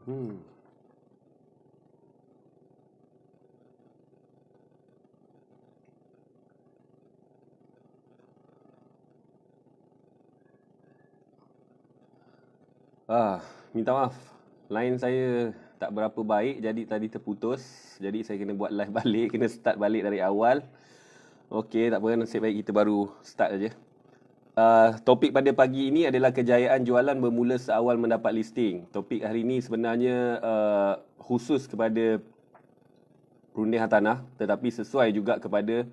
Hmm. Minta maaf. Line saya tak berapa baik jadi tadi terputus. Jadi saya kena buat live balik, kena start balik dari awal. Okey, tak apa, nasib baik kita baru start aja. Topik pada pagi ini adalah kejayaan jualan bermula seawal mendapat listing. Topik hari ini sebenarnya khusus kepada perundian hartanah, tetapi sesuai juga kepada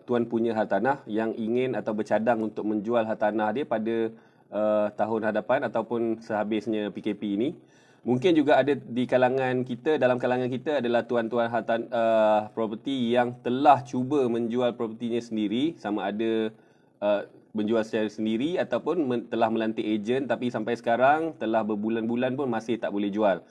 tuan punya hartanah yang ingin atau bercadang untuk menjual hartanah dia pada tahun hadapan ataupun sehabisnya PKP ini. Mungkin juga ada di kalangan kita, dalam kalangan kita adalah tuan-tuan properti yang telah cuba menjual propertinya sendiri, sama ada menjual secara sendiri ataupun telah melantik ejen, tapi sampai sekarang telah berbulan-bulan pun masih tak boleh jual.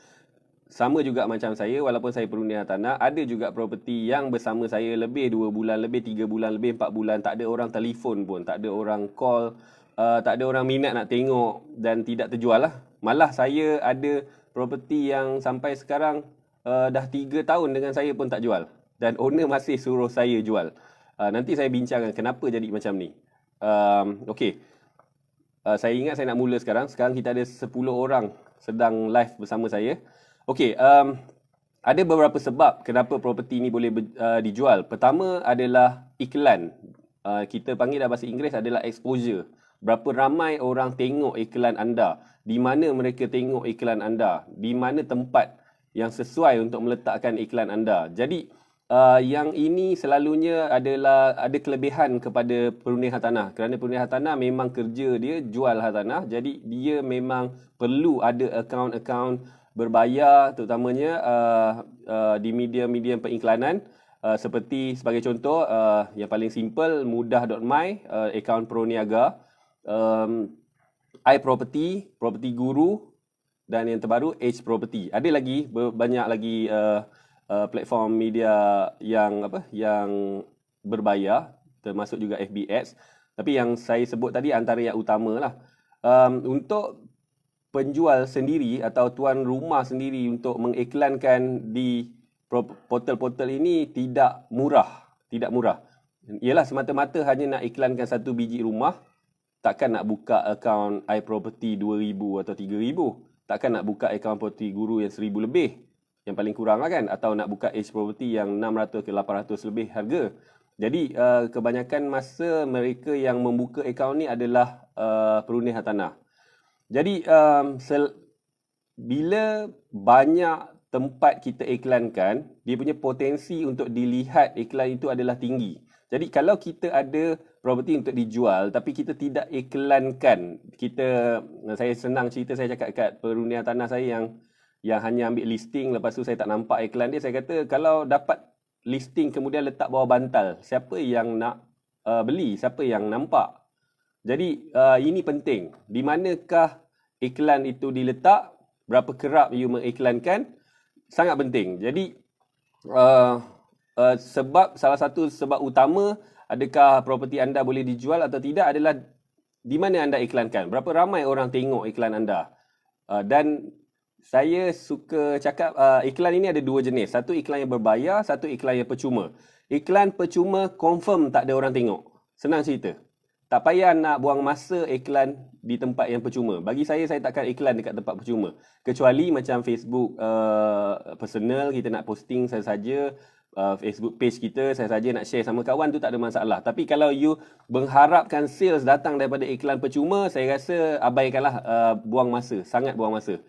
Sama juga macam saya, walaupun saya perundi hartanah, ada juga properti yang bersama saya lebih 2 bulan, lebih 3 bulan, lebih 4 bulan. Tak ada orang telefon pun, tak ada orang call, tak ada orang minat nak tengok dan tidak terjual lah. Malah saya ada properti yang sampai sekarang dah 3 tahun dengan saya pun tak jual. Dan owner masih suruh saya jual. Nanti saya bincangkan kenapa jadi macam ni. Okey. Saya ingat saya nak mula sekarang. Sekarang kita ada 10 orang sedang live bersama saya. Okey, ada beberapa sebab kenapa properti ini boleh dijual. Pertama adalah iklan. Kita panggil dalam bahasa Inggeris adalah exposure. Berapa ramai orang tengok iklan anda, di mana mereka tengok iklan anda, di mana tempat yang sesuai untuk meletakkan iklan anda. Jadi yang ini selalunya adalah ada kelebihan kepada perundi hartanah, kerana perundi hartanah memang kerja dia jual hartanah, jadi dia memang perlu ada akaun-akaun berbayar, terutamanya di media-media pengiklanan, seperti sebagai contoh yang paling simple mudah.my, akaun Pro Niaga, iProperty, Property Guru, dan yang terbaru Edge Property. Ada lagi banyak lagi platform media yang berbayar, termasuk juga FB Ads. Tapi yang saya sebut tadi antara yang utama lah. Untuk penjual sendiri atau tuan rumah sendiri untuk mengiklankan di portal-portal ini tidak murah. Tidak murah. Ialah semata-mata hanya nak iklankan satu biji rumah, takkan nak buka akaun iProperty 2,000 atau 3,000. Takkan nak buka akaun Property Guru yang 1,000 lebih. Yang paling kurang lah kan. Atau nak buka Edge Property yang 600 ke 800 lebih harga. Jadi kebanyakan masa mereka yang membuka akaun ni adalah perundi hartanah. Jadi bila banyak tempat kita iklankan, dia punya potensi untuk dilihat iklan itu adalah tinggi. Jadi kalau kita ada properti untuk dijual tapi kita tidak iklankan, saya senang cerita, saya cakap kat perundian tanah saya yang hanya ambil listing, lepas tu saya tak nampak iklan dia, saya kata kalau dapat listing kemudian letak bawah bantal, siapa yang nak beli, siapa yang nampak? Jadi ini penting. Di manakah iklan itu diletak? Berapa kerap you mengiklankan? Sangat penting. Jadi salah satu sebab utama adakah properti anda boleh dijual atau tidak adalah di mana anda iklankan. Berapa ramai orang tengok iklan anda. Dan saya suka cakap iklan ini ada dua jenis. Satu iklan yang berbayar, satu iklan yang percuma. Iklan percuma confirm tak ada orang tengok. Senang cerita. Tak payah nak buang masa iklan di tempat yang percuma. Bagi saya takkan iklan dekat tempat percuma. Kecuali macam Facebook personal, kita nak posting saja, Facebook page kita, saya saja nak share sama kawan, tu tak ada masalah. Tapi kalau you mengharapkan sales datang daripada iklan percuma, saya rasa abaikanlah, buang masa, sangat buang masa.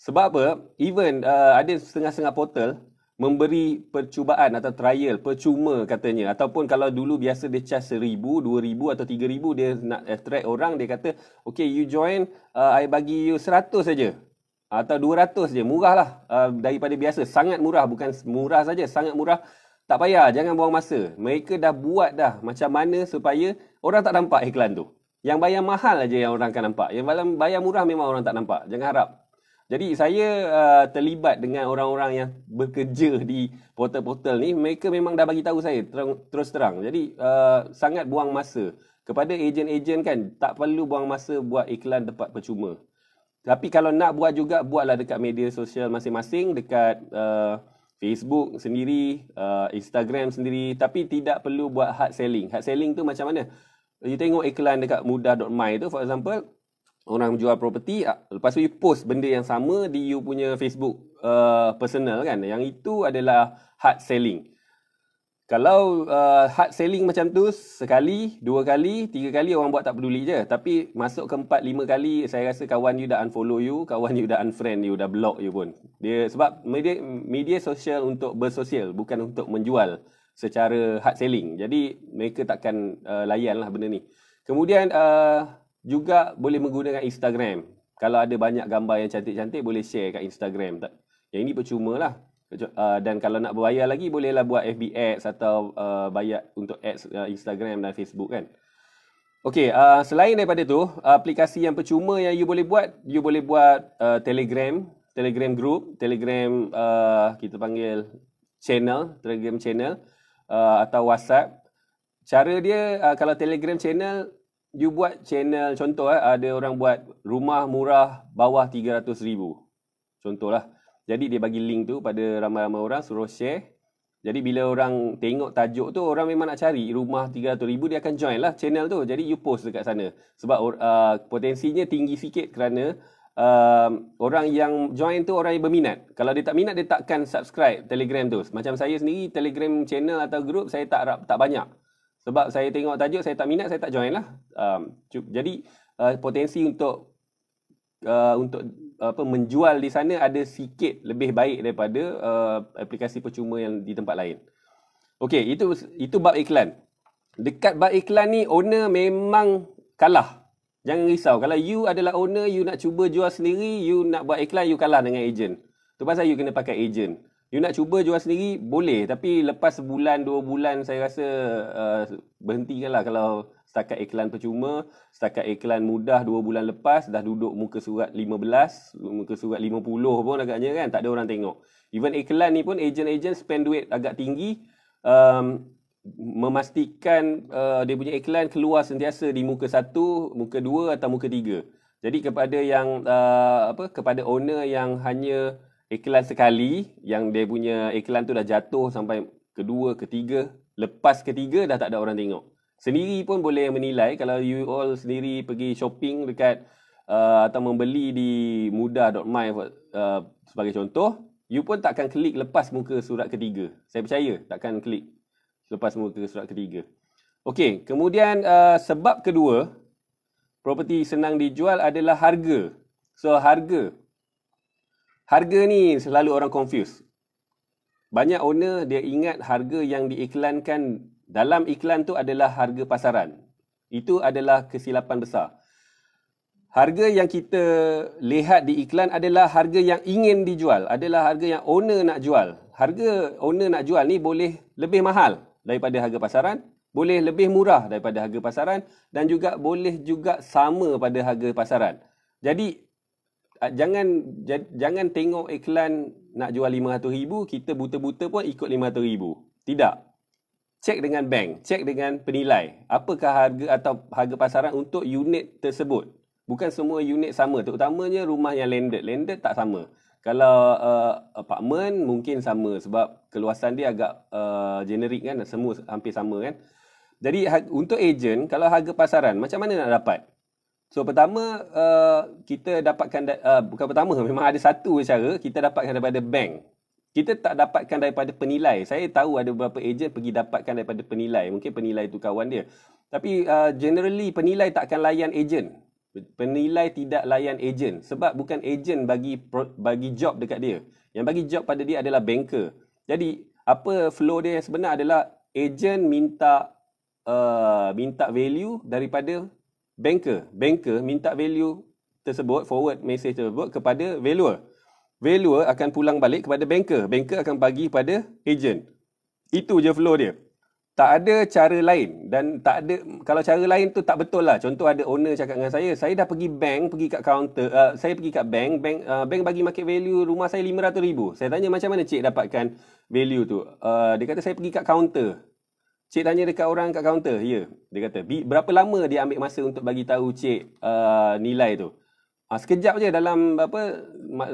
Sebab apa? Even ada setengah-setengah portal memberi percubaan atau trial percuma katanya, ataupun kalau dulu biasa dia charge 1,000, 2,000 atau 3,000, dia nak attract orang, dia kata okay, you join, I bagi you 100 saja atau 200 je, murah lah daripada biasa, sangat murah, bukan murah saja, sangat murah. Tak payah, jangan buang masa. Mereka dah buat dah macam mana supaya orang tak nampak iklan tu. Yang bayar mahal aja yang orang akan nampak, yang bayar murah memang orang tak nampak. Jangan harap. Jadi saya terlibat dengan orang-orang yang bekerja di portal-portal ni. Mereka memang dah bagi tahu saya terus terang. Jadi sangat buang masa. Kepada ejen-ejen kan, tak perlu buang masa buat iklan tempat percuma. Tapi kalau nak buat juga, buatlah dekat media sosial masing-masing, dekat Facebook sendiri, Instagram sendiri. Tapi tidak perlu buat hard selling. Hard selling tu macam mana? You tengok iklan dekat mudah.my tu, for example, orang jual property, lepas tu you post benda yang sama di you punya Facebook personal kan. Yang itu adalah hard selling. Kalau hard selling macam tu, sekali, dua kali, tiga kali orang buat tak peduli je. Tapi masuk ke 4, 5 kali, saya rasa kawan you dah unfollow you, kawan you dah unfriend you, dah block you pun. Sebab media sosial untuk bersosial, bukan untuk menjual secara hard selling. Jadi mereka takkan layan lah benda ni. Kemudian juga boleh menggunakan Instagram. Kalau ada banyak gambar yang cantik-cantik, boleh share kat Instagram. Yang ini percuma lah. Dan kalau nak berbayar lagi, bolehlah buat FB Ads atau bayar untuk ads Instagram dan Facebook kan. Okey, selain daripada tu, aplikasi yang percuma yang you boleh buat Telegram group, Telegram kita panggil Telegram channel atau WhatsApp. Cara dia, kalau Telegram channel, you buat channel, contoh ada orang buat rumah murah bawah 300,000. Contohlah. Jadi dia bagi link tu pada ramai-ramai orang, suruh share. Jadi bila orang tengok tajuk tu, orang memang nak cari rumah 300,000, dia akan join lah channel tu. Jadi you post dekat sana. Sebab potensinya tinggi sikit kerana orang yang join tu orang yang berminat. Kalau dia tak minat, dia takkan subscribe Telegram tu. Macam saya sendiri, Telegram channel atau group saya tak banyak. Sebab saya tengok tajuk, saya tak minat, saya tak join lah. Jadi potensi untuk menjual di sana ada sikit lebih baik daripada aplikasi percuma yang di tempat lain. Okey, itu bab iklan. Dekat bab iklan ni, owner memang kalah. Jangan risau. Kalau you adalah owner, you nak cuba jual sendiri, you nak buat iklan, you kalah dengan ejen. Tu pasal you kena pakai ejen. You nak cuba jual sendiri, boleh. Tapi lepas sebulan, 2 bulan, saya rasa berhentikanlah kalau setakat iklan percuma, setakat iklan mudah 2 bulan lepas, dah duduk muka surat 15, muka surat 50 pun agaknya kan, tak ada orang tengok. Even iklan ni pun, ejen-ejen spend duit agak tinggi, memastikan dia punya iklan keluar sentiasa di muka 1, muka 2 atau muka 3. Jadi kepada yang kepada owner yang hanya iklan sekali, yang dia punya iklan tu dah jatuh sampai kedua, ketiga, lepas ketiga dah tak ada orang tengok. Sendiri pun boleh menilai. Kalau you all sendiri pergi shopping dekat atau membeli di mudah.my sebagai contoh, you pun takkan klik lepas muka surat ketiga. Saya percaya takkan klik lepas muka surat ketiga. Okey, kemudian sebab kedua properti senang dijual adalah harga. So harga ni selalu orang confuse. Banyak owner dia ingat harga yang diiklankan dalam iklan tu adalah harga pasaran. Itu adalah kesilapan besar. Harga yang kita lihat di iklan adalah harga yang ingin dijual, adalah harga yang owner nak jual. Harga owner nak jual ni boleh lebih mahal daripada harga pasaran, boleh lebih murah daripada harga pasaran, dan juga boleh juga sama pada harga pasaran. Jadi jangan tengok iklan nak jual 500,000, kita buta-buta pun ikut 500,000. Tidak. Cek dengan bank, cek dengan penilai. Apakah harga atau harga pasaran untuk unit tersebut. Bukan semua unit sama, terutamanya rumah yang landed. Landed tak sama. Kalau apartmen mungkin sama sebab keluasan dia agak generik kan, semua hampir sama kan. Jadi untuk ejen, kalau harga pasaran, macam mana nak dapat? So pertama, kita dapatkan, bukan pertama, memang ada satu cara, kita dapatkan daripada bank. Kita tak dapatkan daripada penilai. Saya tahu ada beberapa ejen pergi dapatkan daripada penilai. Mungkin penilai itu kawan dia. Tapi generally penilai tak akan layan ejen. Penilai tidak layan ejen. Sebab bukan ejen bagi job dekat dia. Yang bagi job pada dia adalah banker. Jadi apa flow dia yang sebenar adalah ejen minta value daripada banker. Banker minta value tersebut, forward message tersebut kepada valuer. Valuer akan pulang balik kepada banker. Banker akan bagi pada ejen. Itu je flow dia. Tak ada cara lain. Dan tak ada, kalau cara lain tu tak betul lah. Contoh ada owner cakap dengan saya dah pergi bank, pergi kat counter, saya pergi kat bank bagi market value rumah saya 500,000. Saya tanya macam mana cik dapatkan value tu? Dia kata saya pergi kat counter. Cik tanya dekat orang kat kaunter. Ya, dia kata. Berapa lama dia ambil masa untuk bagi tahu cik nilai tu? Sekejap je dalam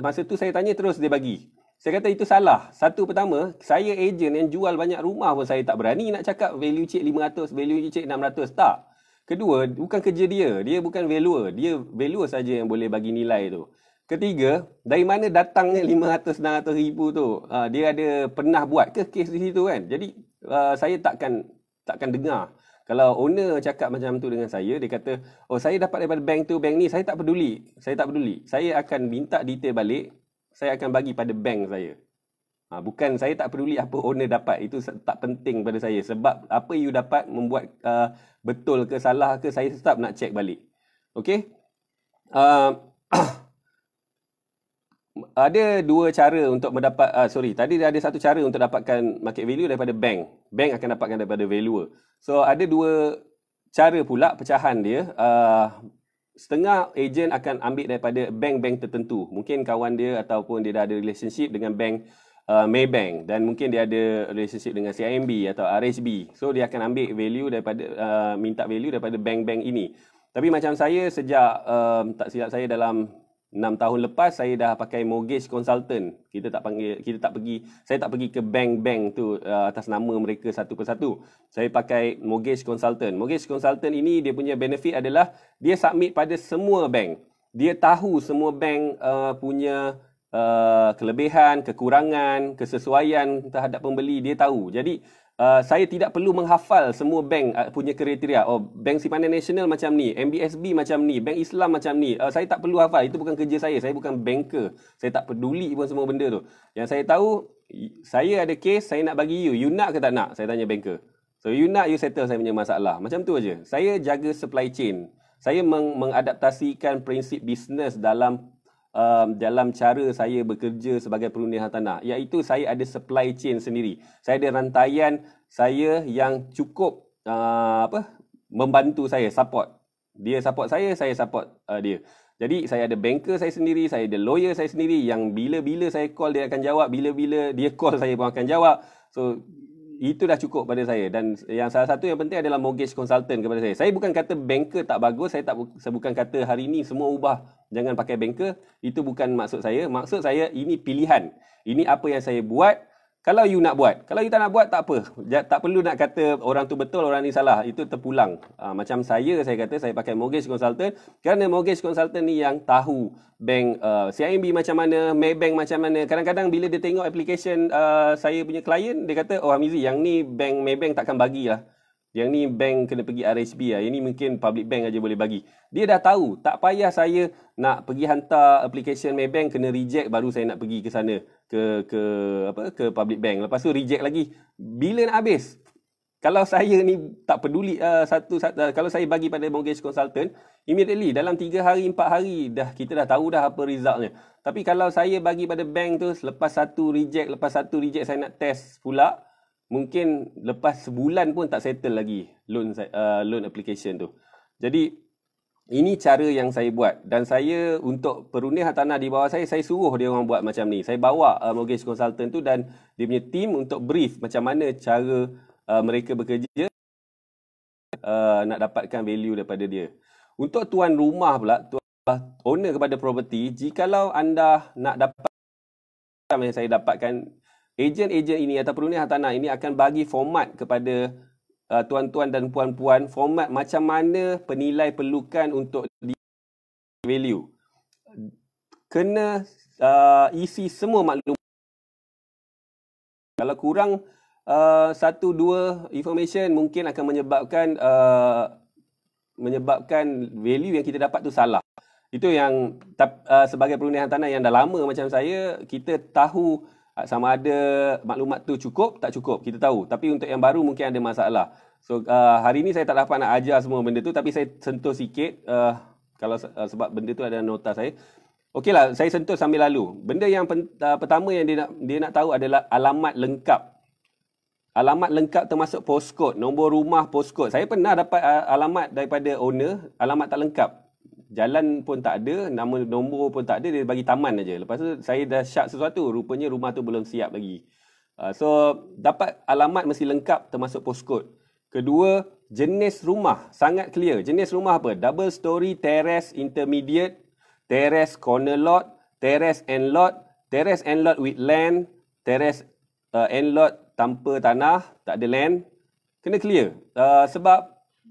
masa tu saya tanya terus dia bagi. Saya kata itu salah. Satu, pertama, saya ejen yang jual banyak rumah pun saya tak berani nak cakap value cik 500, value cik 600. Tak. Kedua, bukan kerja dia. Dia bukan valuer. Dia valuer saja yang boleh bagi nilai tu. Ketiga, dari mana datangnya 500-600 ribu tu? Dia ada pernah buat ke kes di situ kan? Jadi saya takkan dengar. Kalau owner cakap macam tu dengan saya, dia kata, oh saya dapat daripada bank tu, bank ni, saya tak peduli. Saya akan minta detail balik. Saya akan bagi pada bank saya. Bukan saya tak peduli apa owner dapat. Itu tak penting pada saya. Sebab apa you dapat membuat betul ke salah ke, saya tetap nak check balik. Okay? Ada dua cara untuk mendapat, tadi ada satu cara untuk dapatkan market value daripada bank. Bank akan dapatkan daripada valuer. So, ada dua cara pula pecahan dia. Setengah ejen akan ambil daripada bank-bank tertentu. Mungkin kawan dia ataupun dia dah ada relationship dengan bank Maybank, dan mungkin dia ada relationship dengan CIMB atau RHB. So dia akan ambil value daripada minta value daripada bank-bank ini. Tapi macam saya sejak tak silap saya dalam 6 tahun lepas saya dah pakai mortgage consultant. Saya tak pergi ke bank-bank tu atas nama mereka satu persatu. Saya pakai mortgage consultant. Mortgage consultant ini dia punya benefit adalah dia submit pada semua bank. Dia tahu semua bank punya kelebihan, kekurangan, kesesuaian terhadap pembeli, dia tahu. Jadi saya tidak perlu menghafal semua bank punya kriteria. Oh, Bank Simpanan Nasional macam ni, MBSB macam ni, Bank Islam macam ni. Saya tak perlu hafal. Itu bukan kerja saya. Saya bukan banker. Saya tak peduli pun semua benda tu. Yang saya tahu, saya ada case, saya nak bagi you. You nak ke tak nak? Saya tanya banker. So, you nak, you settle saya punya masalah. Macam tu aja. Saya jaga supply chain. Saya mengadaptasikan prinsip bisnes dalam cara saya bekerja sebagai perunih hartanah, iaitu saya ada supply chain sendiri. Saya ada rantaian saya yang cukup membantu saya, support. Dia support saya support dia. Jadi saya ada banker saya sendiri, saya ada lawyer saya sendiri yang bila-bila saya call dia akan jawab, bila-bila dia call saya pun akan jawab. So itu dah cukup pada saya. Dan yang salah satu yang penting adalah mortgage consultant kepada saya. Saya bukan kata banker tak bagus, saya bukan kata hari ini semua ubah jangan pakai banker. Itu bukan maksud saya. Maksud saya ini pilihan. Ini apa yang saya buat. Kalau you nak buat. Kalau you tak nak buat, tak apa. Tak perlu nak kata orang tu betul, orang ni salah. Itu terpulang. Macam saya kata saya pakai mortgage consultant. Kerana mortgage consultant ni yang tahu bank CIMB macam mana, Maybank macam mana. Kadang-kadang bila dia tengok application saya punya klien, dia kata, oh Hamizi, yang ni bank Maybank takkan bagilah. Yang ni bank kena pergi RHB lah. Yang ni mungkin public bank aja boleh bagi. Dia dah tahu. Tak payah saya nak pergi hantar application Maybank kena reject baru saya nak pergi ke sana ke public bank. Lepas tu reject lagi. Bila nak habis? Kalau saya ni tak peduli kalau saya bagi pada mortgage consultant, immediately dalam 3 hari 4 hari kita dah tahu dah apa resultnya. Tapi kalau saya bagi pada bank tu lepas satu reject saya nak test pula, mungkin lepas sebulan pun tak settle lagi loan application tu. Jadi ini cara yang saya buat. Dan saya untuk perunih hartanah di bawah saya suruh dia orang buat macam ni. Saya bawa mortgage consultant tu dan dia punya team untuk brief macam mana cara mereka bekerja nak dapatkan value daripada dia. Untuk tuan rumah pula, owner kepada property, jikalau anda nak dapat yang saya dapatkan, ejen-ejen ini atau perunih hartanah ini akan bagi format kepada tuan-tuan dan puan-puan, format macam mana penilai perlukan untuk di value. Kena isi semua maklumat. Kalau kurang 1-2 information mungkin akan menyebabkan value yang kita dapat tu salah. Itu yang sebagai perunih hartanah yang dah lama macam saya, kita tahu sama ada maklumat tu cukup, tak cukup, kita tahu. Tapi untuk yang baru mungkin ada masalah. So, hari ni saya tak dapat nak ajar semua benda tu, tapi saya sentuh sikit sebab benda tu ada nota saya. Okeylah, saya sentuh sambil lalu. Benda yang pertama yang dia nak tahu adalah alamat lengkap. Alamat lengkap termasuk postcode, nombor rumah, postcode. Saya pernah dapat alamat daripada owner, alamat tak lengkap. Jalan pun tak ada, nama nombor pun tak ada, dia bagi taman aja. Lepas tu saya dah syak sesuatu, rupanya rumah tu belum siap lagi. So dapat alamat mesti lengkap termasuk postcode. Kedua, jenis rumah sangat clear. Jenis rumah apa? Double story, terrace, intermediate, terrace corner lot, terrace end lot, terrace end lot with land, terrace end lot tanpa tanah, tak ada land. Kena clear. Sebab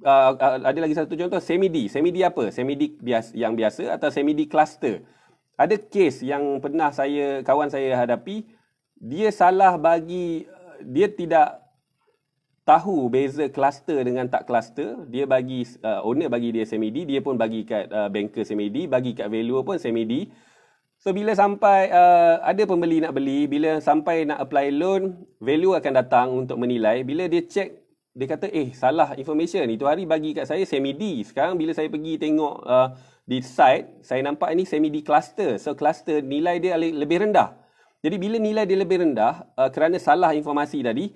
ada lagi satu contoh, semi-D. Semi-D apa? Semi-D yang biasa atau semi-D cluster. Ada kes yang pernah kawan saya hadapi, dia salah bagi, dia tidak tahu beza cluster dengan tak cluster. Dia bagi, owner bagi dia semi-D, dia pun bagi kat banker semi-D, bagi kat valuer pun semi-D. So bila sampai ada pembeli nak beli, bila sampai nak apply loan, valuer akan datang untuk menilai. Bila dia check, dia kata salah information. Itu hari bagi kat saya semi-D. Sekarang bila saya pergi tengok di site, saya nampak ini semi-D cluster. So cluster nilai dia lebih rendah. Jadi bila nilai dia lebih rendah, kerana salah informasi tadi,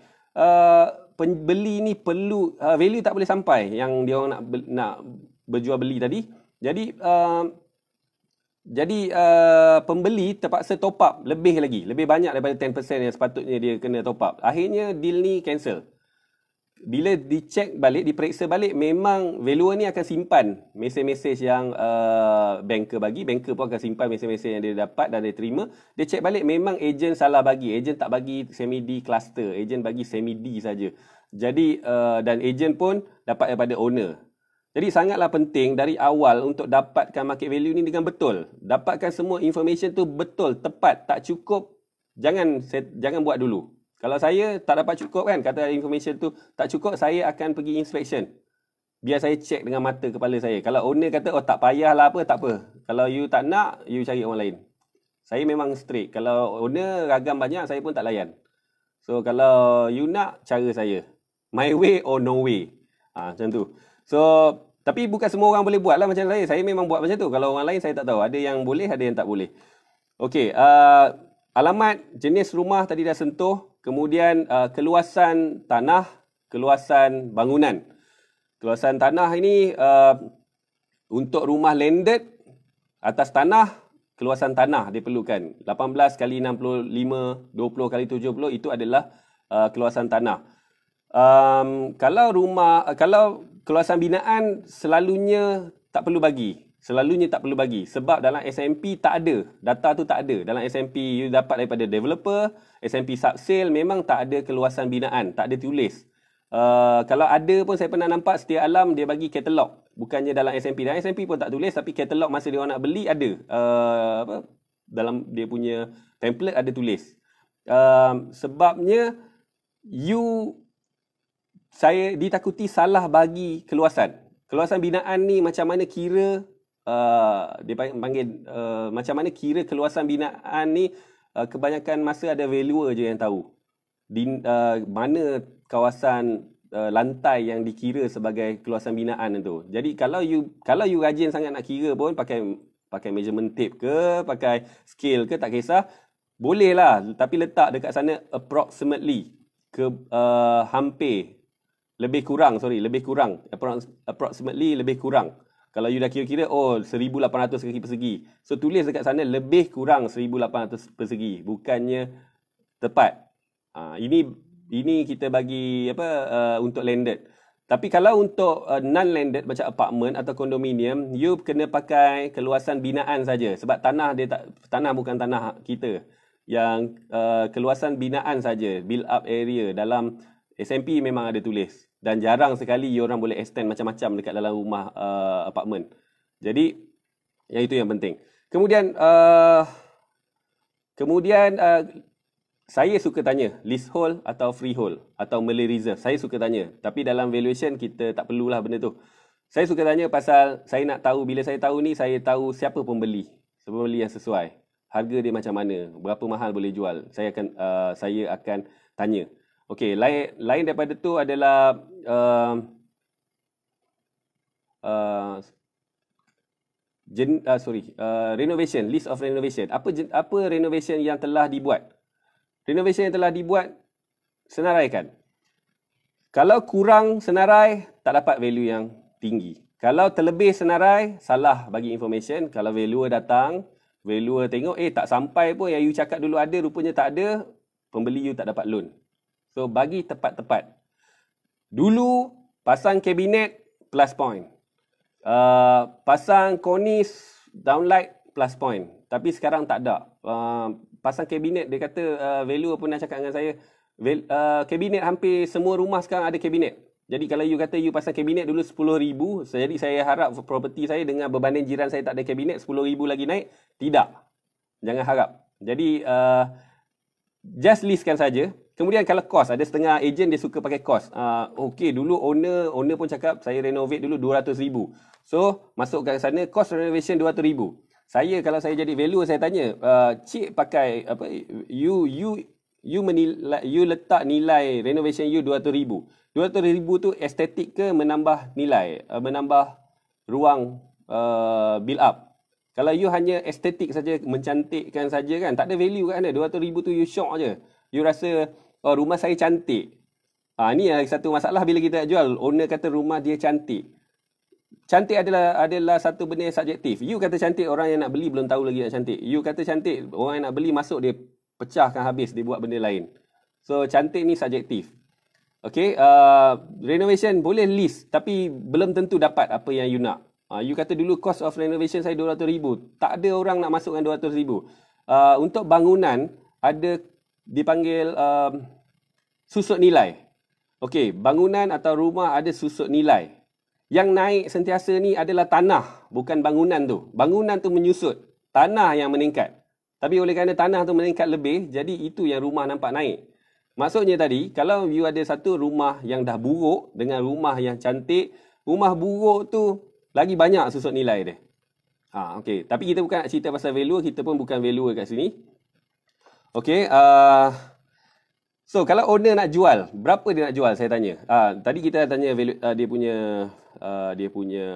pembeli ni perlu, value tak boleh sampai yang dia orang nak berjual beli tadi. Jadi pembeli terpaksa top up lebih banyak daripada 10% yang sepatutnya dia kena top up. Akhirnya deal ni cancel. Bila dicek balik, diperiksa balik, memang valuer ni akan simpan mesej-mesej yang banker bagi. Banker pun akan simpan mesej-mesej yang dia dapat dan dia terima. Dia cek balik, memang ejen salah bagi. Ejen tak bagi semi-D cluster. Ejen bagi semi-D saja. Jadi dan ejen pun dapat daripada owner. Jadi sangatlah penting dari awal untuk dapatkan market value ni dengan betul. Dapatkan semua information tu betul, tepat, tak cukup. Jangan buat dulu. Kalau saya tak dapat cukup kan, kata information tu tak cukup, saya akan pergi inspection. Biar saya check dengan mata kepala saya. Kalau owner kata, tak payahlah apa, tak apa. Kalau you tak nak, you cari orang lain. Saya memang straight. Kalau owner ragam banyak, saya pun tak layan. So kalau you nak, cara saya. My way or no way. Macam tu. So, tapi bukan semua orang boleh buat lah macam saya. Saya memang buat macam tu. Kalau orang lain, saya tak tahu. Ada yang boleh, ada yang tak boleh. Okey, alamat, jenis rumah tadi dah sentuh. Kemudian keluasan tanah, keluasan bangunan. Keluasan tanah ini untuk rumah landed atas tanah, keluasan tanah diperlukan. 18 kali 65, 20 kali 70 itu adalah keluasan tanah. Kalau keluasan binaan selalunya tak perlu bagi. Sebab dalam SMP tak ada. Data tu tak ada. Dalam SMP you dapat daripada developer, SMP subsale memang tak ada keluasan binaan, tak ada tulis. Kalau ada pun saya pernah nampak Setia Alam dia bagi katalog. Bukannya dalam SMP. Dalam SMP pun tak tulis, tapi katalog masa dia orang nak beli ada. Dalam dia punya template ada tulis. Sebabnya saya ditakuti salah bagi keluasan. Keluasan binaan ni macam mana kira, dia panggil macam mana kira keluasan binaan ni, kebanyakan masa ada valuer je yang tahu. Mana kawasan lantai yang dikira sebagai keluasan binaan itu. Jadi kalau you rajin sangat nak kira pun, pakai measurement tape ke, pakai scale ke, tak kisah. Boleh lah, tapi letak dekat sana approximately, hampir. Lebih kurang. Approximately lebih kurang. Kalau you dah kira-kira, 1,800 kaki persegi. So, tulis dekat sana lebih kurang 1,800 persegi. Bukannya tepat. Ini kita bagi untuk landed. Tapi kalau untuk non-landed macam apartment atau kondominium, you kena pakai keluasan binaan saja. Sebab tanah bukan tanah kita. Yang keluasan binaan saja, build up area. Dalam SMP memang ada tulis. Dan jarang sekali orang boleh extend macam-macam dekat dalam rumah apartment. Jadi, yang itu yang penting. Kemudian saya suka tanya leasehold atau freehold atau Malay Reserve. Saya suka tanya. Tapi dalam valuation kita tak perlulah benda tu. Saya suka tanya pasal saya nak tahu, bila saya tahu ni, saya tahu siapa pembeli. Pembeli yang sesuai. Harga dia macam mana, berapa mahal boleh jual. Saya akan tanya. Okey, lain daripada tu adalah renovation, list of renovation. Apa renovation yang telah dibuat? Renovation yang telah dibuat, senaraikan. Kalau kurang senarai, tak dapat value yang tinggi. Kalau terlebih senarai, salah bagi information. Kalau valuer datang, valuer tengok, tak sampai pun yang you cakap dulu ada, rupanya tak ada, pembeli you tak dapat loan. So, bagi tepat-tepat. Dulu, pasang kabinet, plus point. Pasang cornice, downlight, plus point. Tapi sekarang tak ada. Pasang kabinet, dia kata value pun nak cakap dengan saya, kabinet hampir semua rumah sekarang ada kabinet. Jadi kalau you kata you pasang kabinet dulu 10,000, jadi saya harap property saya dengan berbanding jiran saya tak ada kabinet, 10,000 lagi naik. Tidak. Jangan harap. Jadi just listkan saja. Kemudian kalau cost, ada setengah agent dia suka pakai cost. Okey, dulu owner pun cakap saya renovate dulu 200,000. So, masuk kat sana cost renovation 200,000. Saya kalau saya jadi value saya tanya, cik pakai apa, you menilai, you letak nilai renovation you 200,000. 200,000 tu estetik ke menambah nilai, menambah ruang build up. Kalau you hanya estetik saja, mencantikkan saja kan, tak ada value kat sana. 200,000 tu you shock je. You rasa, oh rumah saya cantik. Ni satu masalah bila kita jual. Owner kata rumah dia cantik. Cantik adalah satu benda yang subjektif. You kata cantik, orang yang nak beli belum tahu lagi nak cantik. You kata cantik, orang yang nak beli masuk dia pecahkan habis, dia buat benda lain. So cantik ni subjektif. Okay, renovation boleh list tapi belum tentu dapat apa yang you nak. You kata dulu cost of renovation saya 200,000. Tak ada orang nak masukkan 200,000. Untuk bangunan ada dipanggil susut nilai. Okey, bangunan atau rumah ada susut nilai. Yang naik sentiasa ni adalah tanah, bukan bangunan tu. Bangunan tu menyusut, tanah yang meningkat. Tapi oleh kerana tanah tu meningkat lebih, jadi itu yang rumah nampak naik. Maksudnya tadi, kalau you ada satu rumah yang dah buruk dengan rumah yang cantik, rumah buruk tu lagi banyak susut nilai dia. Okey, tapi kita bukan nak cerita pasal value, kita pun bukan value kat sini. Okey, so kalau owner nak jual, berapa dia nak jual saya tanya. Tadi kita tanya value, dia punya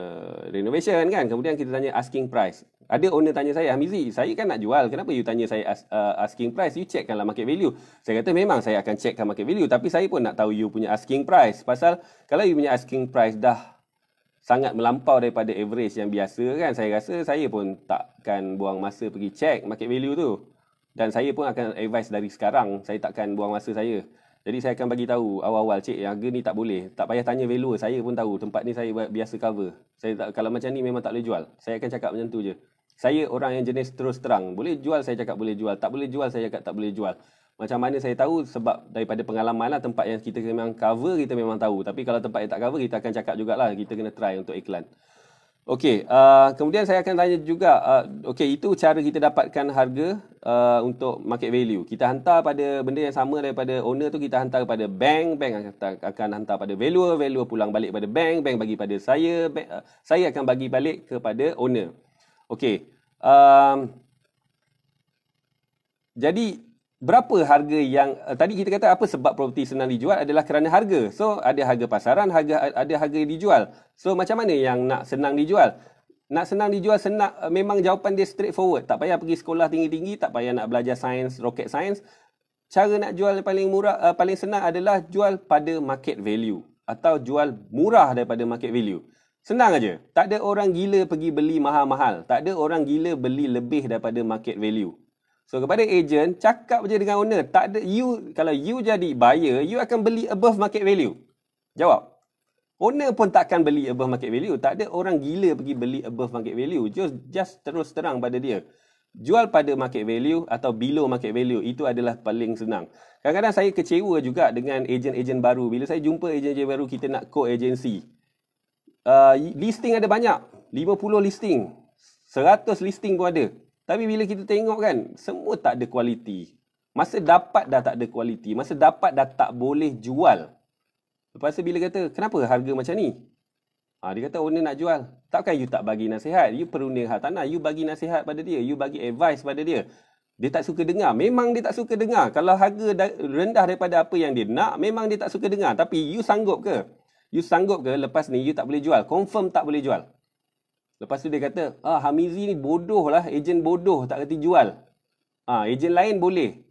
renovation kan, kemudian kita tanya asking price. Ada owner tanya saya, Hamizi, saya kan nak jual, kenapa you tanya saya asking price? You checkkanlah market value. Saya kata memang saya akan checkkan market value, tapi saya pun nak tahu you punya asking price. Pasal kalau you punya asking price dah sangat melampau daripada average yang biasa kan, saya rasa saya pun takkan buang masa pergi check market value tu. Dan saya pun akan advise dari sekarang, saya takkan buang masa saya. Jadi saya akan bagi tahu awal-awal, cik, harga ni tak boleh. Tak payah tanya value, saya pun tahu tempat ni saya biasa cover. Saya tak, kalau macam ni memang tak boleh jual. Saya akan cakap macam tu je. Saya orang yang jenis terus terang. Boleh jual, saya cakap boleh jual. Tak boleh jual, saya cakap tak boleh jual. Macam mana saya tahu? Sebab daripada pengalaman lah, tempat yang kita memang cover, kita memang tahu. Tapi kalau tempat yang tak cover, kita akan cakap jugalah. Kita kena try untuk iklan. Okey, kemudian saya akan tanya juga, okey, itu cara kita dapatkan harga untuk market value. Kita hantar pada benda yang sama daripada owner tu, kita hantar kepada bank, bank akan hantar pada valuer, valuer pulang balik pada bank, bank bagi pada saya, saya akan bagi balik kepada owner. Okey, jadi berapa harga yang tadi kita kata apa sebab properti senang dijual adalah kerana harga. So ada harga pasaran, ada harga yang dijual. So macam mana yang nak senang dijual? Nak senang dijual senang, memang jawapan dia straightforward. Tak payah pergi sekolah tinggi-tinggi, tak payah nak belajar sains, rocket science. Cara nak jual paling murah, paling senang adalah jual pada market value atau jual murah daripada market value. Senang aja. Tak ada orang gila pergi beli mahal-mahal. Tak ada orang gila beli lebih daripada market value. So kepada agent, cakap je dengan owner. Tak ada, kalau you jadi buyer, you akan beli above market value. Jawab. Owner pun takkan beli above market value. Tak ada orang gila pergi beli above market value. Just terus terang pada dia. Jual pada market value atau below market value. Itu adalah paling senang. Kadang-kadang saya kecewa juga dengan agent-agent baru. Bila saya jumpa agent-agent baru, kita nak co-agency. Listing ada banyak. 50 listing. 100 listing pun ada. Tapi bila kita tengok kan, semua tak ada kualiti. Masa dapat dah tak ada kualiti. Masa dapat dah tak boleh jual. Lepas tu bila kata, kenapa harga macam ni? Dia kata owner nak jual. Takkan you tak bagi nasihat? You perunding hak tanah, you bagi nasihat pada dia. You bagi advice pada dia. Dia tak suka dengar. Memang dia tak suka dengar. Kalau harga rendah daripada apa yang dia nak, memang dia tak suka dengar. Tapi you sanggup ke? You sanggup ke lepas ni you tak boleh jual? Confirm tak boleh jual. Lepas tu dia kata, Hamizi ni bodoh lah, ejen bodoh, tak kerti jual. Ejen lain boleh.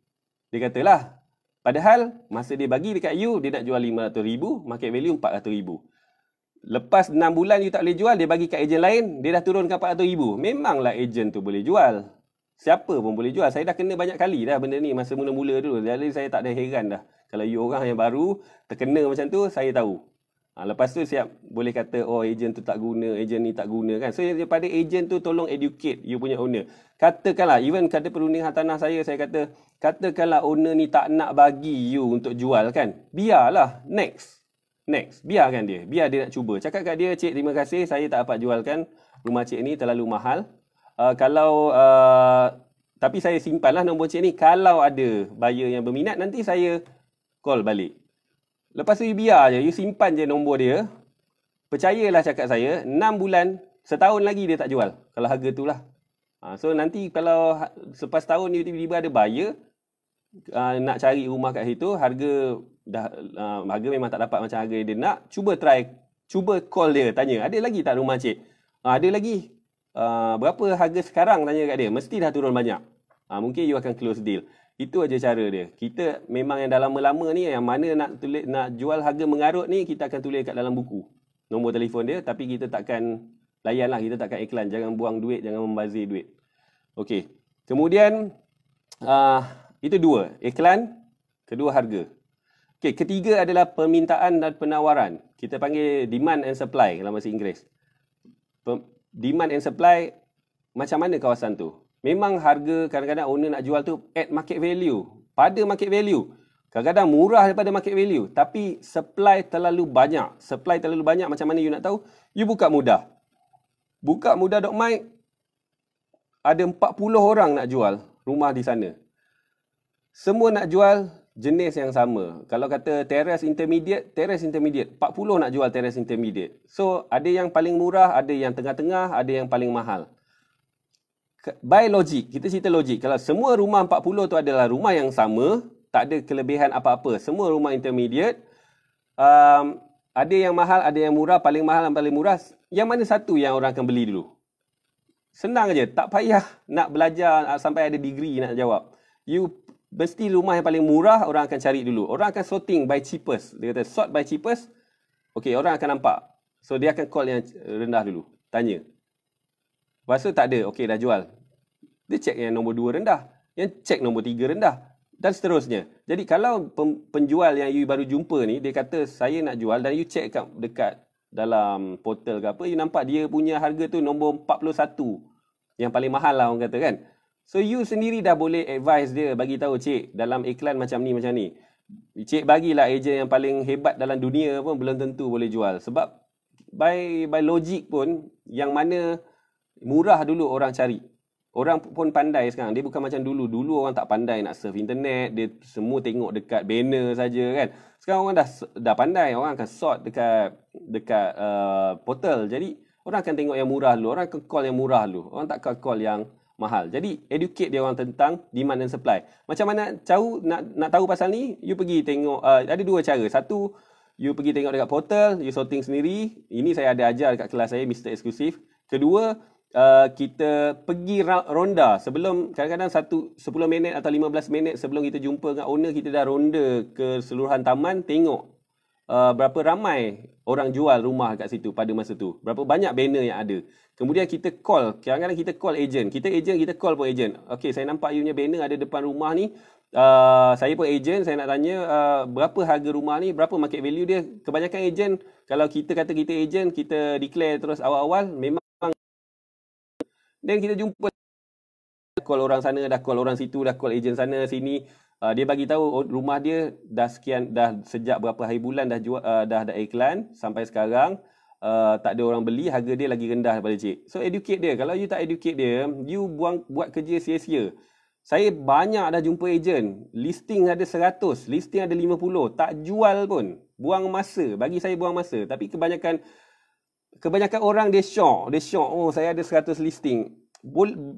Dia katalah, padahal masa dia bagi dekat you, dia nak jual 500,000, market value 400,000. Lepas 6 bulan you tak boleh jual, dia bagi kat ejen lain, dia dah turunkan 400,000. Memanglah ejen tu boleh jual. Siapa pun boleh jual. Saya dah kena banyak kali dah benda ni masa mula-mula dulu. Jadi saya tak ada heran dah. Kalau you orang yang baru, terkena macam tu, saya tahu. Lepas tu siap boleh kata, oh ejen tu tak guna, ejen ni tak guna kan. So daripada ejen tu tolong educate you punya owner. Katakanlah, even kata perundingan tanah saya kata, katakanlah owner ni tak nak bagi you untuk jual kan. Biarlah, next. Biarkan dia. Biar dia nak cuba. Cakap kat dia, cik terima kasih, saya tak dapat jualkan rumah cik ni terlalu mahal. Tapi saya simpanlah nombor cik ni. Kalau ada buyer yang berminat, nanti saya call balik. Lepas tu you biar je, you simpan je nombor dia. Percayalah cakap saya, 6 bulan, setahun lagi dia tak jual. Kalau harga tu lah. So nanti kalau selepas tahun you tiba-tiba ada buyer, nak cari rumah kat situ, harga memang tak dapat macam harga dia nak, cuba call dia, tanya, ada lagi tak rumah cik? Ada lagi. Berapa harga sekarang, tanya kat dia. Mesti dah turun banyak. Mungkin you akan close deal. Itu aja cara dia. Kita memang yang dah lama-lama ni, yang mana nak jual harga mengarut ni, kita akan tulis kat dalam buku nombor telefon dia, tapi kita takkan layan lah, kita takkan iklan. Jangan buang duit, jangan membazir duit. Okey. Kemudian itu dua, iklan, kedua harga. Okey, ketiga adalah permintaan dan penawaran. Kita panggil demand and supply dalam bahasa Inggeris. Demand and supply, macam mana kawasan tu? Memang harga kadang-kadang owner nak jual tu at market value. Pada market value. Kadang-kadang murah daripada market value. Tapi supply terlalu banyak. Macam mana you nak tahu? You buka Mudah. Buka Mudah.my. Ada 40 orang nak jual rumah di sana. Semua nak jual jenis yang sama. Kalau kata terrace intermediate. 40 nak jual terrace intermediate. So, ada yang paling murah, ada yang tengah-tengah, ada yang paling mahal. By logic, kita cerita logik. Kalau semua rumah 40 tu adalah rumah yang sama, tak ada kelebihan apa-apa, semua rumah intermediate, ada yang mahal, ada yang murah, paling mahal dan paling murah, yang mana satu yang orang akan beli dulu? Senang aja, tak payah nak belajar sampai ada degree nak jawab. You mesti rumah yang paling murah orang akan cari dulu. Orang akan sorting by cheapest. Dia kata sort by cheapest. Okey, orang akan nampak. So dia akan call yang rendah dulu. Tanya. Lepas tu tak ada. Okey, dah jual. Dia check yang nombor 2 rendah. Yang check nombor 3 rendah. Dan seterusnya. Jadi kalau penjual yang you baru jumpa ni, dia kata saya nak jual dan you check dekat dalam portal ke apa, you nampak dia punya harga tu nombor 41. Yang paling mahal lah orang kata kan. So you sendiri dah boleh advise dia, bagi tahu cik, dalam iklan macam ni. Cik bagilah ejen yang paling hebat dalam dunia pun belum tentu boleh jual. Sebab by logic pun, yang mana murah dulu orang cari. Orang pun pandai sekarang. Dia bukan macam dulu. Dulu orang tak pandai nak surf internet. Dia semua tengok dekat banner saja kan. Sekarang orang dah pandai. Orang akan sort dekat portal. Jadi orang akan tengok yang murah dulu. Orang akan call yang murah dulu. Orang tak akan call yang mahal. Jadi educate dia orang tentang demand and supply. Macam mana nak tahu pasal ni? You pergi tengok. Ada dua cara. Satu, you pergi tengok dekat portal. You sorting sendiri. Ini saya ada ajar dekat kelas saya, Mr. Exclusive. Kedua, kita pergi ronda sebelum, kadang-kadang 10 minit atau 15 minit sebelum kita jumpa dengan owner, kita dah ronda keseluruhan taman, tengok berapa ramai orang jual rumah kat situ pada masa tu, berapa banyak banner yang ada. Kemudian kita call, kadang-kadang kita call ejen, kita call pun ejen. Okey, saya nampak you punya banner ada depan rumah ni, saya pun ejen, saya nak tanya berapa harga rumah ni, berapa market value dia. Kebanyakan ejen, kalau kita kata kita ejen, kita declare terus awal-awal, memang. Dan kita jumpa, call orang sana, dah call orang situ, dah call ejen sana sini. Dia bagi tahu rumah dia dah sejak berapa hari bulan dah ada iklan sampai sekarang, tak ada orang beli, harga dia lagi rendah daripada cik. So educate dia. Kalau you tak educate dia, you buat kerja sia-sia. Saya banyak dah jumpa ejen, listing ada 100, listing ada 50, tak jual pun. Buang masa, bagi saya buang masa. Tapi kebanyakan orang dia syok. Oh, saya ada 100 listing.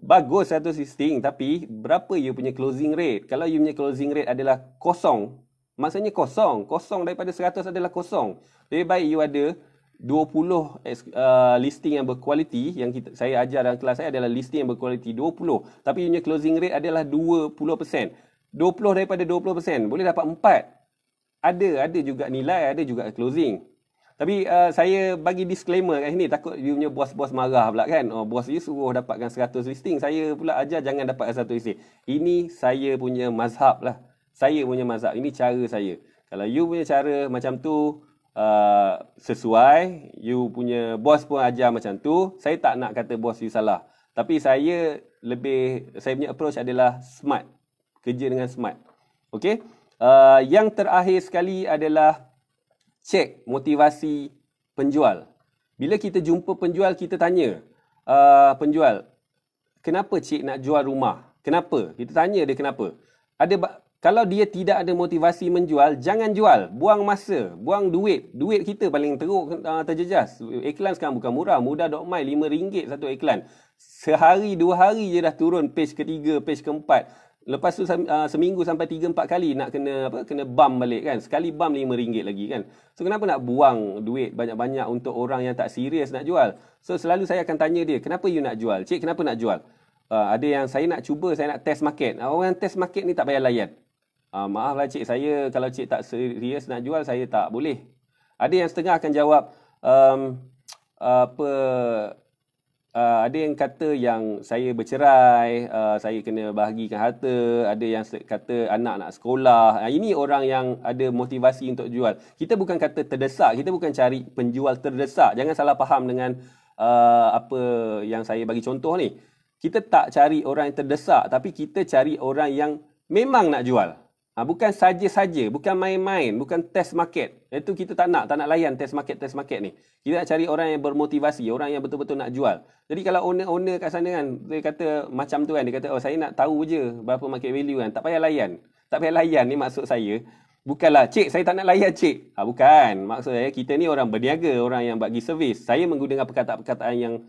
Bagus 100 listing, tapi berapa you punya closing rate? Kalau you punya closing rate adalah kosong, maksudnya kosong daripada 100 adalah kosong. Lebih baik you ada 20 listing yang berkualiti. Yang saya ajar dalam kelas saya adalah listing yang berkualiti 20. Tapi you punya closing rate adalah 20%. 20 daripada 20%, boleh dapat 4. Ada juga nilai, ada juga closing. Tapi saya bagi disclaimer kat sini, takut you punya bos-bos marah pula kan. Oh, bos you suruh dapatkan 100 listing, saya pula ajar jangan dapatkan 100 listing. Ini saya punya mazhab lah. Saya punya mazhab, ini cara saya. Kalau you punya cara macam tu, sesuai, you punya bos pun ajar macam tu. Saya tak nak kata bos you salah. Tapi saya punya approach adalah smart. Kerja dengan smart. Okay. Yang terakhir sekali adalah cek motivasi penjual. Bila kita jumpa penjual, kita tanya, penjual, kenapa cik nak jual rumah? Kenapa? Kita tanya dia kenapa. Kalau dia tidak ada motivasi menjual, jangan jual. Buang masa, buang duit. Duit kita paling teruk terjejas. Iklan sekarang bukan murah. Mudah.my RM5 satu iklan. Sehari, 2 hari je dah turun page ke-3, page ke-4. Lepas tu seminggu sampai 3-4 kali nak kena bump balik kan. Sekali bump RM5 lagi kan. So kenapa nak buang duit banyak-banyak untuk orang yang tak serius nak jual? So selalu saya akan tanya dia, kenapa you nak jual? Cik, kenapa nak jual? Ada yang saya nak cuba, saya nak test market. Orang test market ni tak payah layan. Maaflah cik, saya kalau cik tak serius nak jual, saya tak boleh. Ada yang setengah akan jawab, ada yang kata yang saya bercerai, saya kena bahagikan harta. Ada yang kata anak nak sekolah. Ini orang yang ada motivasi untuk jual. Kita bukan kata terdesak, kita bukan cari penjual terdesak. Jangan salah faham dengan apa yang saya bagi contoh ni. Kita tak cari orang yang terdesak, tapi kita cari orang yang memang nak jual. Bukan saja-saja, bukan main-main, bukan test market. Itu kita tak nak layan test market ni. Kita nak cari orang yang bermotivasi, orang yang betul-betul nak jual. Jadi kalau owner kat sana kan, dia kata macam tu kan, dia kata, saya nak tahu je berapa market value kan. Tak payah layan. Tak payah layan ni maksud saya. Bukanlah, cik, saya tak nak layan cik. Bukan. Maksud saya, kita ni orang berniaga, orang yang bagi servis. Saya menggunakan perkataan-perkataan yang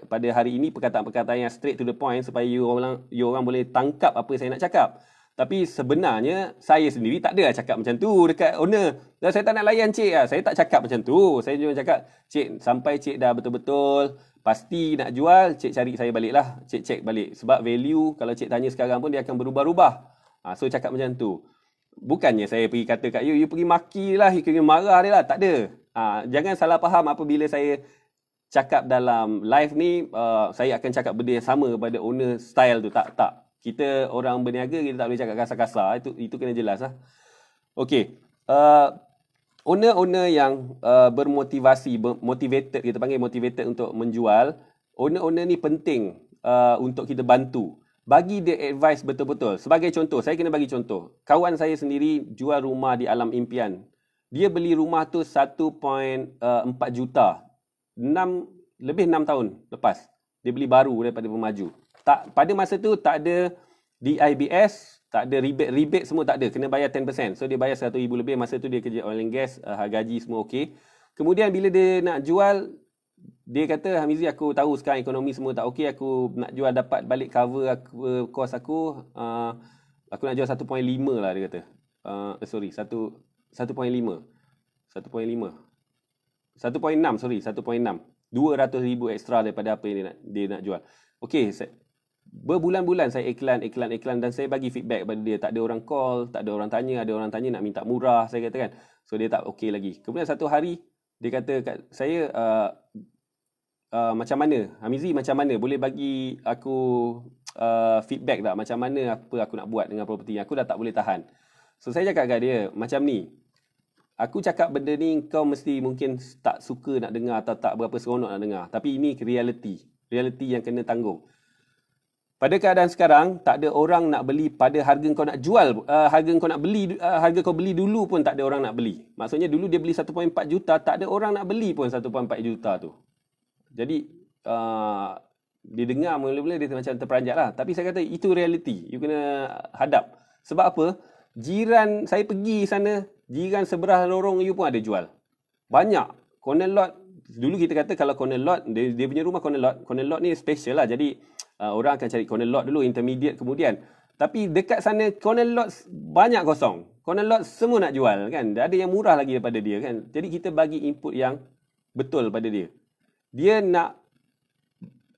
pada hari ini, perkataan-perkataan yang straight to the point supaya you orang boleh tangkap apa yang saya nak cakap. Tapi sebenarnya saya sendiri tak ada cakap macam tu dekat owner. Dan saya tak nak layan cik. Saya tak cakap macam tu. Saya cuma cakap, cik, sampai cik dah betul-betul pasti nak jual, cik cari saya balik lah. Cik cek balik. Sebab value, kalau cik tanya sekarang pun dia akan berubah-ubah. So cakap macam tu. Bukannya saya pergi kata kat you pergi maki lah, you pergi marah dia lah. Tak ada. Jangan salah faham apabila saya cakap dalam live ni, saya akan cakap benda yang sama kepada owner style tu. Tak. Kita orang berniaga, kita tak boleh cakap kasar-kasar. Itu kena jelas lah. Okey. Owner-owner yang bermotivasi, motivated, kita panggil motivated untuk menjual. Owner-owner ni penting untuk kita bantu. Bagi dia advice betul-betul. Sebagai contoh, saya kena bagi contoh. Kawan saya sendiri jual rumah di Alam Impian. Dia beli rumah tu 1.4 juta. Lebih 6 tahun lepas. Dia beli baru daripada pemaju. Pada masa tu tak ada DIBS, tak ada rebate semua tak ada. Kena bayar 10%. So dia bayar RM100,000 lebih. Masa tu dia kerja oil and gas, gaji semua okey. Kemudian bila dia nak jual, dia kata, Hamizi, aku tahu sekarang ekonomi semua tak okey, aku nak jual dapat balik cover kos aku. Aku nak jual 1.5 lah dia kata. 1.5. 1.6, sorry, 1.6. 200,000 extra daripada apa yang dia nak jual. Okey, berbulan-bulan saya iklan dan saya bagi feedback kepada dia. Tak ada orang call, tak ada orang tanya, ada orang tanya nak minta murah, saya kata kan. So dia tak okey lagi. Kemudian satu hari dia kata kat saya, macam mana Hamizi, macam mana boleh bagi aku feedback tak, macam mana apa aku nak buat dengan properti, aku dah tak boleh tahan. So saya cakap kat dia macam ni, aku cakap benda ni kau mesti mungkin tak suka nak dengar atau tak berapa seronok nak dengar, tapi ini reality yang kena tanggung. Pada keadaan sekarang, tak ada orang nak beli pada harga kau nak jual, harga kau beli dulu pun tak ada orang nak beli. Maksudnya dulu dia beli 1.4 juta, tak ada orang nak beli pun 1.4 juta tu. Jadi, dia dengar mula-mula dia macam terperanjat lah. Tapi saya kata itu reality, you kena hadap. Sebab apa? Jiran, saya pergi sana, jiran sebelah lorong you pun ada jual. Banyak. Corner lot, dulu kita kata kalau corner lot, dia punya rumah corner lot ni special lah. Jadi, orang akan cari corner lot dulu, intermediate kemudian. Tapi dekat sana corner lot banyak kosong. Corner lot semua nak jual kan. Ada yang murah lagi daripada dia kan. Jadi kita bagi input yang betul pada dia. Dia nak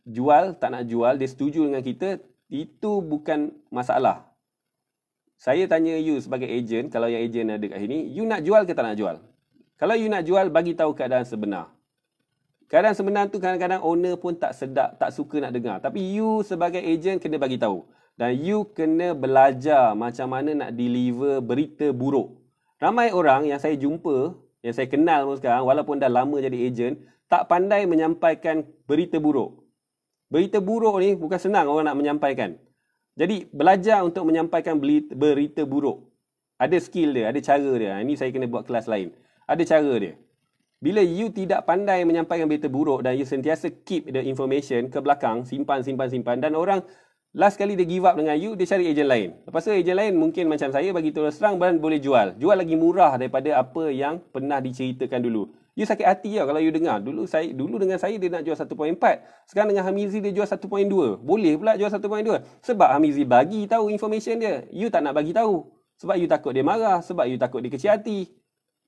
jual, tak nak jual, dia setuju dengan kita, itu bukan masalah. Saya tanya you sebagai ejen, kalau yang ejen ada kat sini, you nak jual ke tak nak jual? Kalau you nak jual, bagi tahu keadaan sebenar. Keadaan sebenar tu kadang-kadang owner pun tak sedap, tak suka nak dengar. Tapi you sebagai ejen kena bagi tahu. Dan you kena belajar macam mana nak deliver berita buruk. Ramai orang yang saya jumpa, yang saya kenal pun sekarang, walaupun dah lama jadi ejen, tak pandai menyampaikan berita buruk. Berita buruk ni bukan senang orang nak menyampaikan. Jadi belajar untuk menyampaikan berita buruk. Ada skill dia, ada cara dia. Ini saya kena buat kelas lain. Ada cara dia. Bila you tidak pandai menyampaikan berita buruk dan you sentiasa keep the information ke belakang, simpan, dan orang last kali dia give up dengan you, dia cari ejen lain. Lepas tu ejen lain mungkin macam saya bagi terus terang dan boleh jual. Jual lagi murah daripada apa yang pernah diceritakan dulu. You sakit hati tau kalau you dengar. Dulu dengan saya dia nak jual 1.4. Sekarang dengan Hamizi dia jual 1.2. Boleh pula jual 1.2. Sebab Hamizi bagi tahu information dia. You tak nak bagi tahu. Sebab you takut dia marah. Sebab you takut dia kecil hati.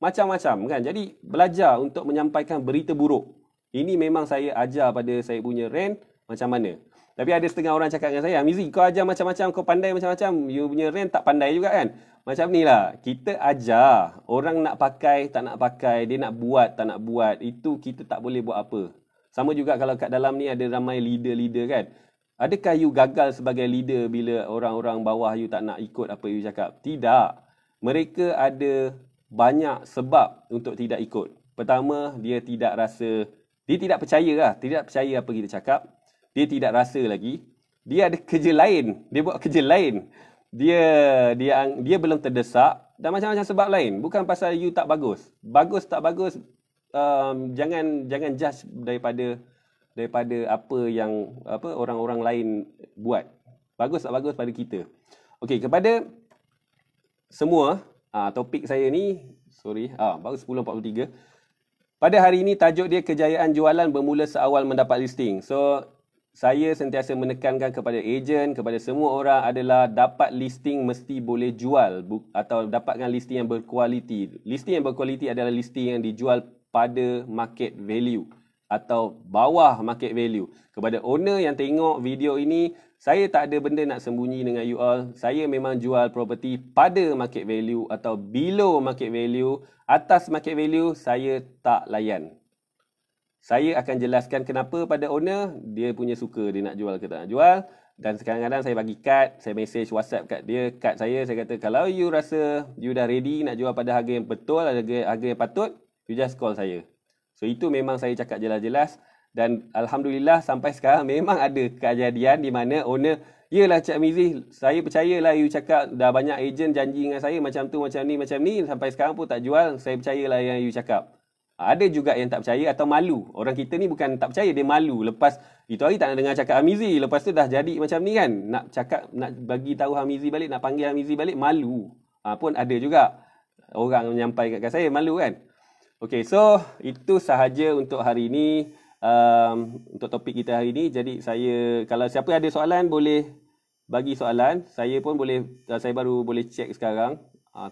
Macam-macam kan. Jadi belajar untuk menyampaikan berita buruk. Ini memang saya ajar pada saya punya rant macam mana. Tapi ada setengah orang cakap dengan saya, Hamizi kau ajar macam-macam, kau pandai macam-macam. You punya rant tak pandai juga kan. Macam ni lah. Kita ajar. Orang nak pakai, tak nak pakai. Dia nak buat, tak nak buat. Itu kita tak boleh buat apa. Sama juga kalau kat dalam ni ada ramai leader-leader kan. Adakah you gagal sebagai leader bila orang-orang bawah you tak nak ikut apa you cakap? Tidak. Mereka ada banyak sebab untuk tidak ikut. Pertama, dia tidak percaya lah. Tidak percaya apa kita cakap. Dia tidak rasa lagi. Dia ada kerja lain. Dia buat kerja lain. Dia belum terdesak. Dan macam-macam sebab lain. Bukan pasal you tak bagus. Bagus tak bagus, jangan judge daripada apa yang orang-orang lain buat. Bagus tak bagus pada kita. Okey, kepada semua, topik saya ni, baru 10.43. Pada hari ini tajuk dia kejayaan jualan bermula seawal mendapat listing. So saya sentiasa menekankan kepada ejen, kepada semua orang adalah dapat listing mesti boleh jual atau dapatkan listing yang berkualiti. Listing yang berkualiti adalah listing yang dijual pada market value atau bawah market value. Kepada owner yang tengok video ini, saya tak ada benda nak sembunyi dengan you all. Saya memang jual property pada market value atau below market value. Atas market value, saya tak layan. Saya akan jelaskan kenapa pada owner, dia punya suka dia nak jual ke tak nak jual. Dan kadang-kadang saya bagi kad, saya message WhatsApp kat dia, kad saya kata kalau you rasa you dah ready nak jual pada harga yang betul, harga yang patut, you just call saya. So itu memang saya cakap jelas-jelas. Dan Alhamdulillah sampai sekarang memang ada kejadian di mana owner, yelah Cik Hamizi, saya percayalah you cakap dah banyak ejen janji dengan saya macam tu, macam ni, sampai sekarang pun tak jual, saya percayalah yang you cakap. Ada juga yang tak percaya atau malu. Orang kita ni bukan tak percaya, dia malu. Lepas itu hari tak nak dengar cakap Hamizi. Lepas tu dah jadi macam ni kan. Nak cakap, nak bagi tahu Hamizi balik, nak panggil Hamizi balik, malu. Pun ada juga orang menyampaikan kat saya, malu kan. Okay, so itu sahaja untuk hari ini. Untuk topik kita hari ini. Jadi saya, kalau siapa ada soalan boleh bagi soalan. Saya pun boleh, saya baru boleh check sekarang.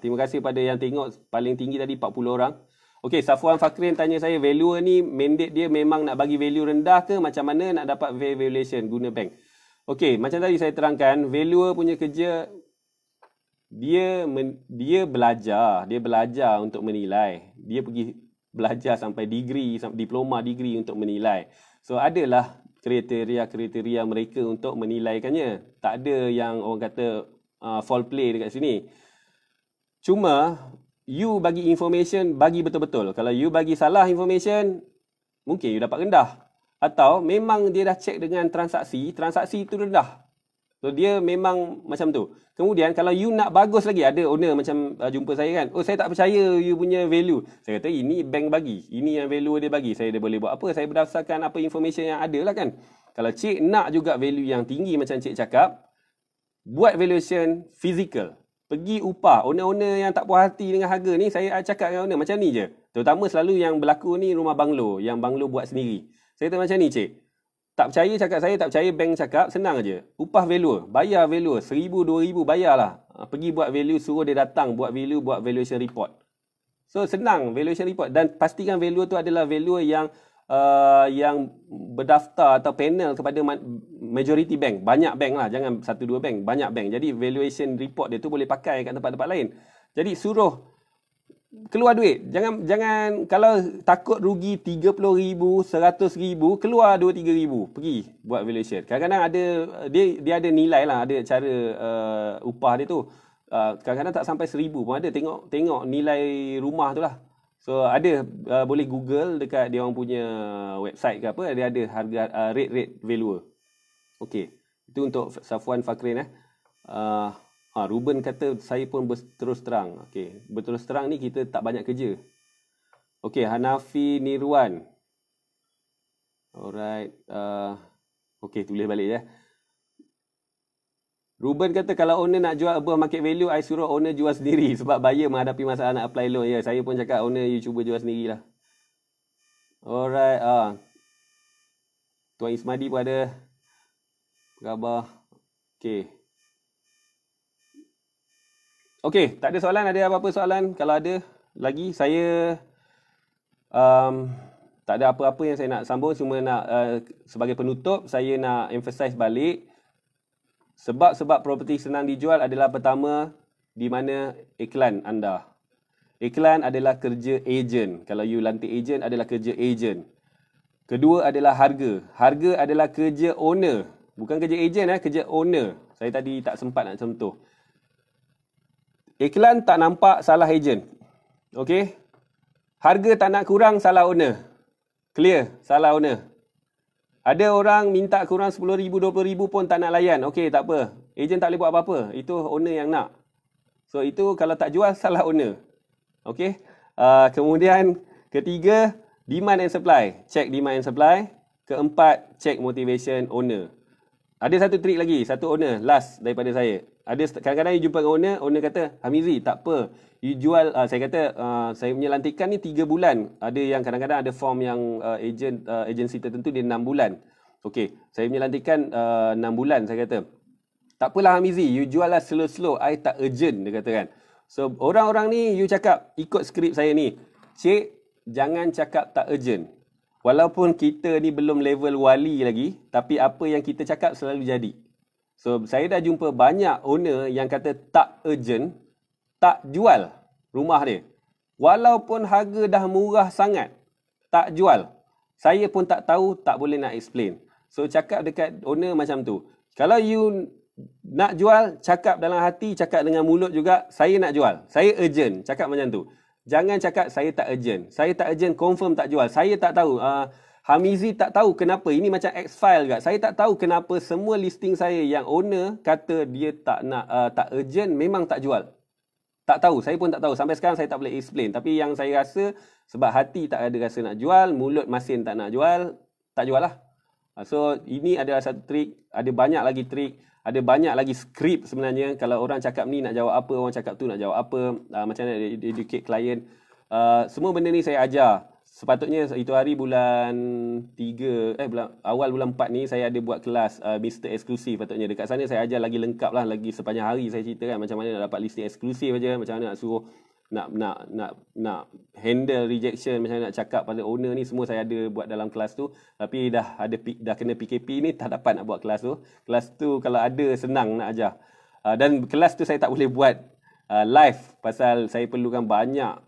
Terima kasih pada yang tengok. Paling tinggi tadi 40 orang. Okey, Safwan Fakrin tanya saya, valuer ni mandate dia memang nak bagi value rendah ke? Macam mana nak dapat fair valuation guna bank? Okey, macam tadi saya terangkan, valuer punya kerja, dia belajar untuk menilai. Dia pergi belajar sampai diploma degree untuk menilai. So adalah kriteria-kriteria mereka untuk menilaikannya. Tak ada yang orang kata foul play dekat sini. Cuma you bagi information, bagi betul-betul. Kalau you bagi salah information, mungkin you dapat rendah. Atau memang dia dah check dengan transaksi itu rendah. So dia memang macam tu. Kemudian kalau you nak bagus lagi, ada owner macam jumpa saya kan, oh saya tak percaya you punya value. Saya kata ini bank bagi, ini yang value dia bagi. Saya dah boleh buat apa? Saya berdasarkan apa information yang ada lah kan. Kalau cik nak juga value yang tinggi macam cik cakap, buat valuation physical. Pergi upah. Owner-owner yang tak puas hati dengan harga ni, saya cakap dengan owner macam ni je. Terutama selalu yang berlaku ni rumah banglo, yang banglo buat sendiri. Saya kata macam ni cik. Tak percaya cakap saya, tak percaya bank cakap, senang aja. Upah valuer, bayar valuer, 1,000, 2,000 bayarlah. Pergi buat value, suruh dia datang buat value, buat valuation report. So senang valuation report. Dan pastikan valuer tu adalah valuer yang berdaftar atau panel kepada majority bank. Banyak bank lah, jangan 1-2 bank, banyak bank. Jadi valuation report dia tu boleh pakai kat tempat-tempat lain. Jadi suruh keluar duit. Jangan kalau takut rugi 30,000, 100,000, keluar 2-3,000, pergi buat valuation. Kadang-kadang ada dia ada nilai lah, ada cara upah dia tu. Kadang-kadang tak sampai 1,000 pun ada. Tengok nilai rumah tu lah. So ada boleh Google dekat dia orang punya website ke apa, dia ada harga rate valuer. Okey. Itu untuk Safwan Fakrin Ruben kata saya pun berterus terang. Okey, berterus terang ni kita tak banyak kerja. Okey, Hanafi Nirwan. Alright. Okey, tulis balik ya. Ruben kata kalau owner nak jual above market value, I suruh owner jual sendiri sebab buyer menghadapi masalah nak apply loan. Ya, saya pun cakap owner you cuba jual sendirilah. Alright. Tuan Ismadi pun ada. Apa khabar? Okey. Okey, tak ada soalan? Ada apa-apa soalan? Kalau ada lagi, saya tak ada apa-apa yang saya nak sambung. Cuma nak sebagai penutup, saya nak emphasize balik. Sebab properti senang dijual adalah pertama, di mana iklan anda. Iklan adalah kerja ejen. Kalau you lantik ejen, adalah kerja ejen. Kedua adalah harga. Harga adalah kerja owner. Bukan kerja ejen, kerja owner. Saya tadi tak sempat nak sentuh. Iklan tak nampak, salah ejen. Okey? Harga tak nak kurang, salah owner. Clear? Salah owner. Ada orang minta kurang RM10,000, RM20,000 pun tak nak layan. Okey, tak apa. Ejen tak boleh buat apa-apa. Itu owner yang nak. So, itu kalau tak jual, salah owner. Okey? Kemudian, ketiga, demand and supply. Check demand and supply. Keempat, check motivation owner. Ada satu trik lagi. Satu owner. Last daripada saya. Ada kadang-kadang you jumpa dengan owner kata, Hamizi, tak apa. You jual, saya kata, saya punya lantikan ni 3 bulan. Ada yang kadang-kadang ada form yang agensi tertentu dia 6 bulan. Okey, saya punya lantikan 6 bulan, saya kata. Tak apalah Hamizi, you jual lah slow-slow. I tak urgent, dia kata kan. So, orang-orang ni, you cakap, ikut skrip saya ni. Cik, jangan cakap tak urgent. Walaupun kita ni belum level wali lagi, tapi apa yang kita cakap selalu jadi. So, saya dah jumpa banyak owner yang kata tak urgent, tak jual rumah dia. Walaupun harga dah murah sangat, tak jual. Saya pun tak tahu, tak boleh nak explain. So, cakap dekat owner macam tu. Kalau you nak jual, cakap dalam hati, cakap dengan mulut juga, saya nak jual. Saya urgent, cakap macam tu. Jangan cakap saya tak urgent. Saya tak urgent, confirm tak jual. Saya tak tahu. Hamizi tak tahu kenapa. Ini macam X-file juga. Saya tak tahu kenapa semua listing saya yang owner kata dia tak nak, tak urgent, memang tak jual. Tak tahu. Saya pun tak tahu. Sampai sekarang saya tak boleh explain. Tapi yang saya rasa, sebab hati tak ada rasa nak jual, mulut masin tak nak jual, tak jual lah. So, ini adalah satu trik. Ada banyak lagi trik. Ada banyak lagi skrip sebenarnya. Kalau orang cakap ni nak jawab apa, orang cakap tu nak jawab apa. Macam mana educate client. Semua benda ni saya ajar. Sepatutnya itu hari bulan 3, awal bulan 4 ni saya ada buat kelas Mr. Eksklusif patutnya. Dekat sana saya ajar lagi lengkap lah, lagi sepanjang hari saya cerita kan macam mana nak dapat listing eksklusif aja, macam mana nak suruh nak handle rejection, macam mana nak cakap pada owner ni, semua saya ada buat dalam kelas tu. Tapi dah kena PKP ni tak dapat nak buat kelas tu. Kelas tu kalau ada senang nak ajar. Dan kelas tu saya tak boleh buat live pasal saya perlukan banyak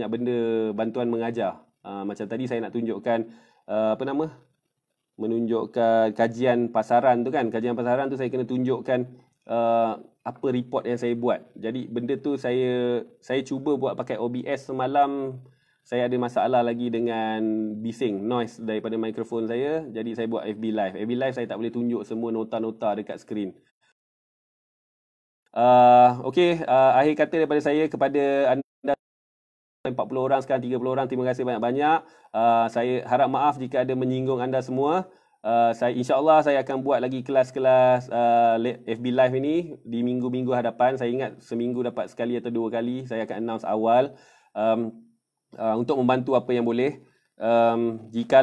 benda bantuan mengajar. Macam tadi saya nak tunjukkan menunjukkan kajian pasaran tu kan. Kajian pasaran tu saya kena tunjukkan apa report yang saya buat. Jadi benda tu saya cuba buat pakai OBS semalam. Saya ada masalah lagi dengan bising, noise daripada mikrofon saya. Jadi saya buat FB Live. FB Live saya tak boleh tunjuk semua nota-nota dekat skrin. Okey, akhir kata daripada saya kepada anda 40 orang sekarang 30 orang, terima kasih banyak-banyak. Saya harap maaf jika ada menyinggung anda semua. InsyaAllah saya akan buat lagi kelas-kelas FB Live ini di minggu-minggu hadapan. Saya ingat seminggu dapat sekali atau 2 kali. Saya akan announce awal untuk membantu apa yang boleh. Jika